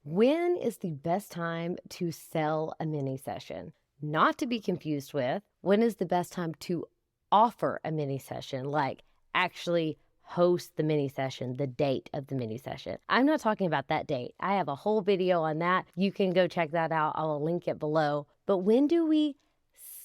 When is the best time to sell a mini session? Not to be confused with when is the best time to offer a mini session, like actually host the mini session, the date of the mini session. I'm not talking about that date. I have a whole video on that. You can go check that out. I will link it below. But when do we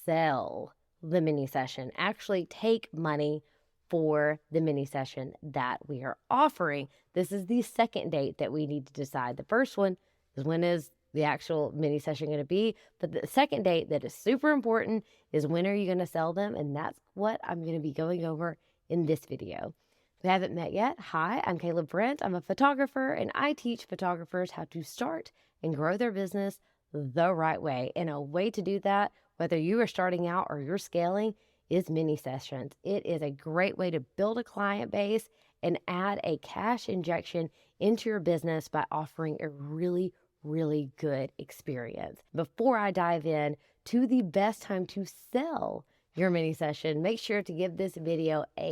sell the mini session? Actually take money for the mini session that we are offering. This is the second date that we need to decide. The first one is when is the actual mini session going to be, but the second date that is super important is when are you going to sell them, and that's what I'm going to be going over in this video. If you haven't met yet, hi, I'm Caleb Brent. I'm a photographer, and I teach photographers how to start and grow their business the right way. And a way to do that, whether you are starting out or you're scaling, is mini sessions. It is a great way to build a client base and add a cash injection into your business by offering a really good experience. Before I dive in to the best time to sell your mini session, make sure to give this video a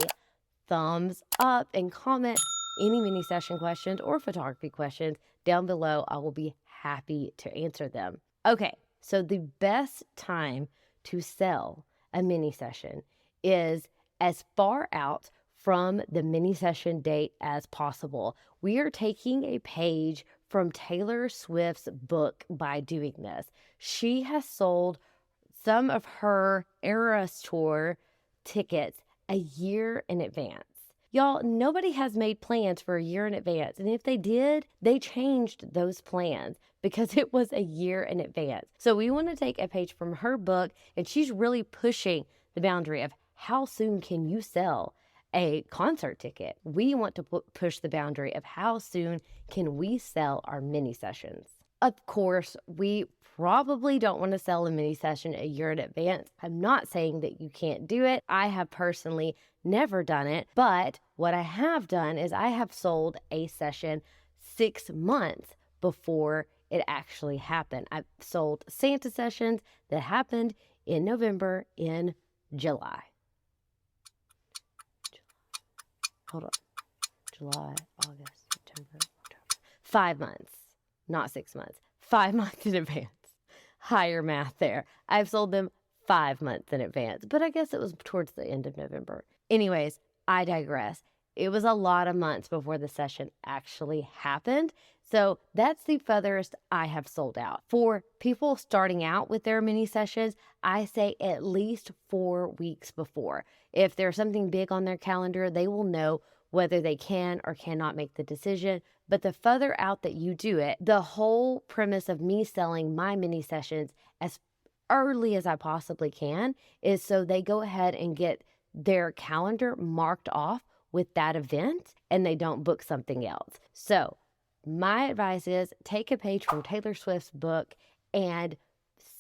thumbs up and comment any mini session questions or photography questions down below. I will be happy to answer them. Okay, so the best time to sell a mini session is as far out from the mini session date as possible. We are taking a page from Taylor Swift's book by doing this. She has sold some of her Eras Tour tickets a year in advance. Y'all, nobody has made plans for a year in advance. And if they did, they changed those plans because it was a year in advance. So we want to take a page from her book, and she's really pushing the boundary of how soon can you sell a concert ticket. We want to push the boundary of how soon can we sell our mini sessions. Of course, we probably don't want to sell a mini session a year in advance. I'm not saying that you can't do it. I have personally never done it, but what I have done is I have sold a session 6 months before it actually happened. I've sold Santa sessions that happened in November, in July. Hold on. July, August, September, October. 5 months, not 6 months. 5 months in advance. Higher math there. I've sold them 5 months in advance, but I guess it was towards the end of November. Anyways, I digress. It was a lot of months before the session actually happened. So that's the furthest I have sold out. For people starting out with their mini sessions, I say at least 4 weeks before. If there's something big on their calendar, they will know whether they can or cannot make the decision. But the further out that you do it, the whole premise of me selling my mini sessions as early as I possibly can is so they go ahead and get their calendar marked off with that event and they don't book something else. So my advice is take a page from Taylor Swift's book and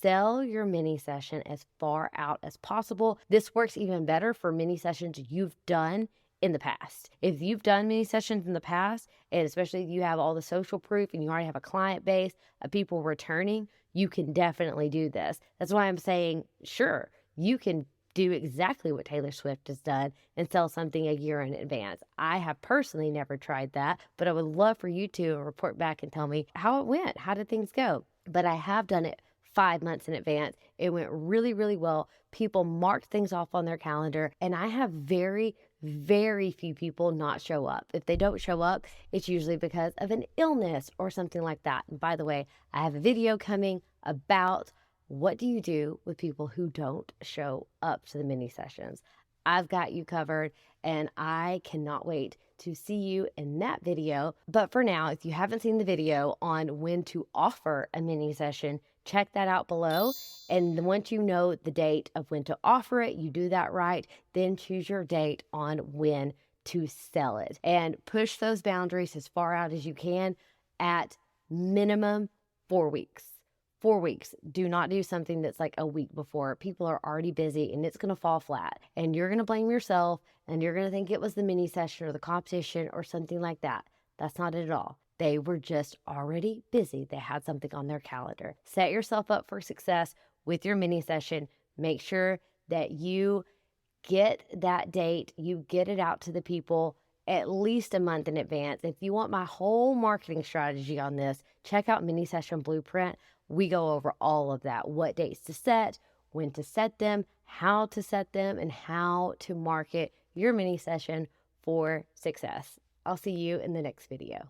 sell your mini session as far out as possible. This works even better for mini sessions you've done in the past. If you've done mini sessions in the past, and especially if you have all the social proof and you already have a client base of people returning, you can definitely do this. That's why I'm saying, sure, you can do exactly what Taylor Swift has done and sell something a year in advance. I have personally never tried that, but I would love for you to report back and tell me how it went. How did things go? But I have done it 5 months in advance. It went really well. People marked things off on their calendar, and I have very few people not show up. If they don't show up, it's usually because of an illness or something like that. And by the way, I have a video coming about what do you do with people who don't show up to the mini sessions. I've got you covered, and I cannot wait to see you in that video. But for now, if you haven't seen the video on when to offer a mini session, check that out below. And once you know the date of when to offer it, you do that right, then choose your date on when to sell it. And push those boundaries as far out as you can at minimum 4 weeks. 4 weeks. Do not do something that's like a week before. People are already busy and it's going to fall flat. And you're going to blame yourself and you're going to think it was the mini session or the competition or something like that. That's not it at all. They were just already busy. They had something on their calendar. Set yourself up for success with your mini session. Make sure that you get that date, you get it out to the people, at least a month in advance. If you want my whole marketing strategy on this, check out Mini Session Blueprint. We go over all of that, what dates to set, when to set them, how to set them, and how to market your mini session for success. I'll see you in the next video.